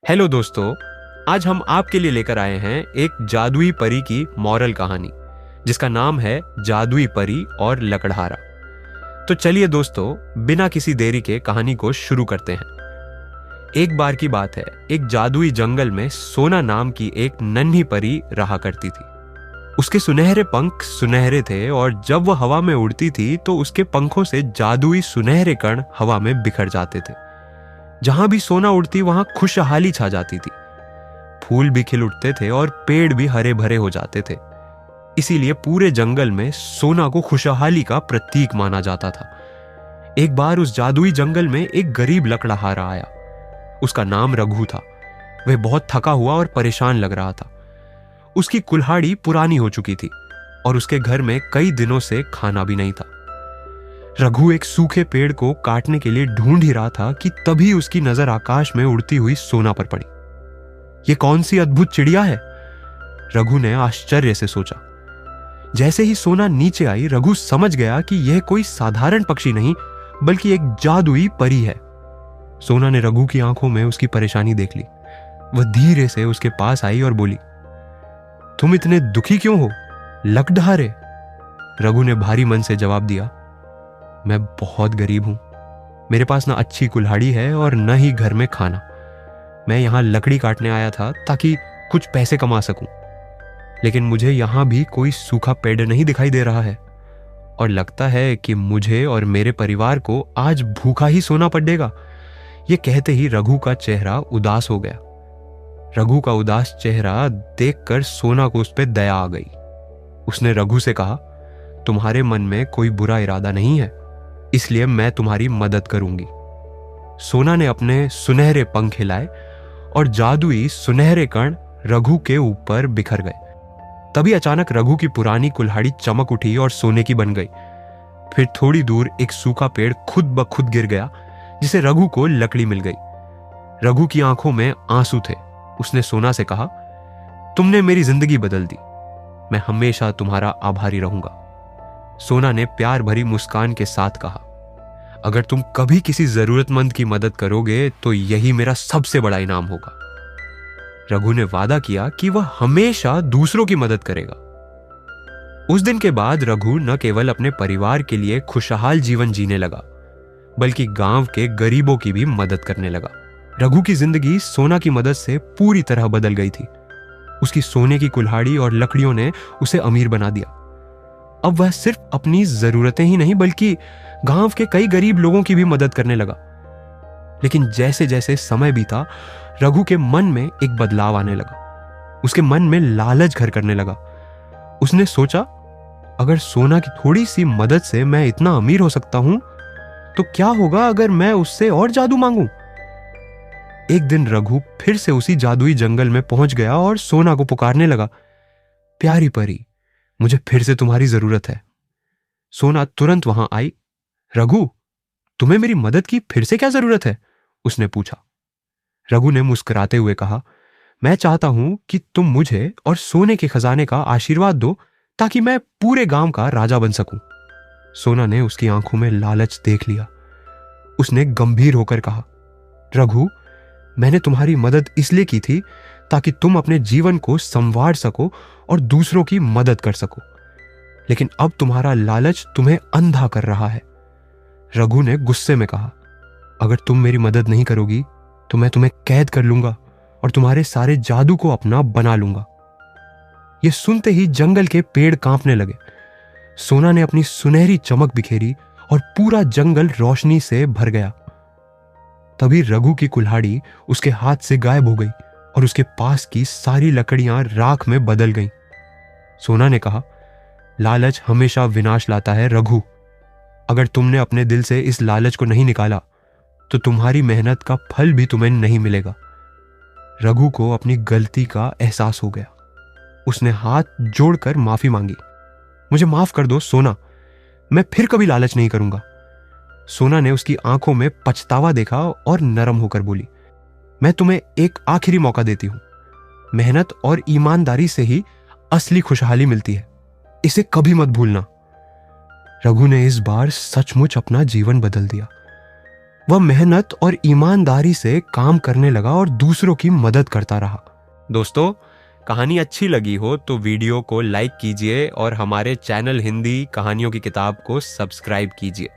Hello दोस्तों, आज हम आपके लिए लेकर आए हैं एक जादुई परी की मॉरल कहानी जिसका नाम है जादुई परी और लकड़हारा। तो चलिए दोस्तों, बिना किसी देरी के कहानी को शुरू करते हैं। एक बार की बात है, एक जादुई जंगल में सोना नाम की एक नन्ही परी रहा करती थी। उसके सुनहरे पंख सुनहरे थे और जब वह हवा में उड़ती थी तो उसके पंखों से जादुई सुनहरे कण हवा में बिखर जाते थे। जहां भी सोना उड़ती वहां खुशहाली छा जाती थी। फूल भी खिल उठते थे और पेड़ भी हरे भरे हो जाते थे। इसीलिए पूरे जंगल में सोना को खुशहाली का प्रतीक माना जाता था। एक बार उस जादुई जंगल में एक गरीब लकड़हारा आया। उसका नाम रघु था। वह बहुत थका हुआ और परेशान लग रहा था। उसकी कुल्हाड़ी पुरानी हो चुकी थी और उसके घर में कई दिनों से खाना भी नहीं था। रघु एक सूखे पेड़ को काटने के लिए ढूंढ ही रहा था कि तभी उसकी नजर आकाश में उड़ती हुई सोना पर पड़ी। यह कौन सी अद्भुत चिड़िया है? रघु ने आश्चर्य से सोचा। जैसे ही सोना नीचे आई, रघु समझ गया कि यह कोई साधारण पक्षी नहीं बल्कि एक जादुई परी है। सोना ने रघु की आंखों में उसकी परेशानी देख ली। वह धीरे से उसके पास आई और बोली, तुम इतने दुखी क्यों हो लकड़हारे? रघु ने भारी मन से जवाब दिया, मैं बहुत गरीब हूं। मेरे पास ना अच्छी कुल्हाड़ी है और न ही घर में खाना। मैं यहां लकड़ी काटने आया था ताकि कुछ पैसे कमा सकूं, लेकिन मुझे यहां भी कोई सूखा पेड़ नहीं दिखाई दे रहा है और लगता है कि मुझे और मेरे परिवार को आज भूखा ही सोना पड़ेगा। यह कहते ही रघु का चेहरा उदास हो गया। रघु का उदास चेहरा देखकर सोना को उस पर दया आ गई। उसने रघु से कहा, तुम्हारे मन में कोई बुरा इरादा नहीं है, इसलिए मैं तुम्हारी मदद करूंगी। सोना ने अपने सुनहरे पंख हिलाए और जादुई सुनहरे कण रघु के ऊपर बिखर गए। तभी अचानक रघु की पुरानी कुल्हाड़ी चमक उठी और सोने की बन गई। फिर थोड़ी दूर एक सूखा पेड़ खुद ब खुद गिर गया, जिसे रघु को लकड़ी मिल गई। रघु की आंखों में आंसू थे। उसने सोना से कहा, तुमने मेरी जिंदगी बदल दी। मैं हमेशा तुम्हारा आभारी रहूंगा। सोना ने प्यार भरी मुस्कान के साथ कहा, अगर तुम कभी किसी जरूरतमंद की मदद करोगे तो यही मेरा सबसे बड़ा इनाम होगा। रघु ने वादा किया कि वह हमेशा दूसरों की मदद करेगा। उस दिन के बाद रघु न केवल अपने परिवार के लिए खुशहाल जीवन जीने लगा, बल्कि गांव के गरीबों की भी मदद करने लगा। रघु की जिंदगी सोना की मदद से पूरी तरह बदल गई थी। उसकी सोने की कुल्हाड़ी और लकड़ियों ने उसे अमीर बना दिया। अब वह सिर्फ अपनी जरूरतें ही नहीं बल्कि गांव के कई गरीब लोगों की भी मदद करने लगा। लेकिन जैसे जैसे समय बीता, रघु के मन में एक बदलाव आने लगा। उसके मन में लालच घर करने लगा। उसने सोचा, अगर सोना की थोड़ी सी मदद से मैं इतना अमीर हो सकता हूं, तो क्या होगा अगर मैं उससे और जादू मांगूं? एक दिन रघु फिर से उसी जादुई जंगल में पहुंच गया और सोना को पुकारने लगा, प्यारी परी, मुझे फिर से तुम्हारी जरूरत है। सोना तुरंत वहां आई। रघु, तुम्हें मेरी मदद की फिर से क्या जरूरत है? उसने पूछा। रघु ने मुस्कुराते हुए कहा, मैं चाहता हूं कि तुम मुझे और सोने के खजाने का आशीर्वाद दो ताकि मैं पूरे गांव का राजा बन सकूं। सोना ने उसकी आंखों में लालच देख लिया। उसने गंभीर होकर कहा, रघु, मैंने तुम्हारी मदद इसलिए की थी ताकि तुम अपने जीवन को संवार सको और दूसरों की मदद कर सको, लेकिन अब तुम्हारा लालच तुम्हें अंधा कर रहा है। रघु ने गुस्से में कहा, अगर तुम मेरी मदद नहीं करोगी तो मैं तुम्हें कैद कर लूंगा और तुम्हारे सारे जादू को अपना बना लूंगा। यह सुनते ही जंगल के पेड़ कांपने लगे। सोना ने अपनी सुनहरी चमक बिखेरी और पूरा जंगल रोशनी से भर गया। तभी रघु की कुल्हाड़ी उसके हाथ से गायब हो गई और उसके पास की सारी लकड़ियां राख में बदल गईं। सोना ने कहा, लालच हमेशा विनाश लाता है रघु। अगर तुमने अपने दिल से इस लालच को नहीं निकाला तो तुम्हारी मेहनत का फल भी तुम्हें नहीं मिलेगा। रघु को अपनी गलती का एहसास हो गया। उसने हाथ जोड़कर माफी मांगी, मुझे माफ कर दो सोना, मैं फिर कभी लालच नहीं करूंगा। सोना ने उसकी आंखों में पछतावा देखा और नरम होकर बोली, मैं तुम्हें एक आखिरी मौका देती हूं। मेहनत और ईमानदारी से ही असली खुशहाली मिलती है, इसे कभी मत भूलना। रघु ने इस बार सचमुच अपना जीवन बदल दिया। वह मेहनत और ईमानदारी से काम करने लगा और दूसरों की मदद करता रहा। दोस्तों, कहानी अच्छी लगी हो तो वीडियो को लाइक कीजिए और हमारे चैनल हिंदी कहानियों की किताब को सब्सक्राइब कीजिए।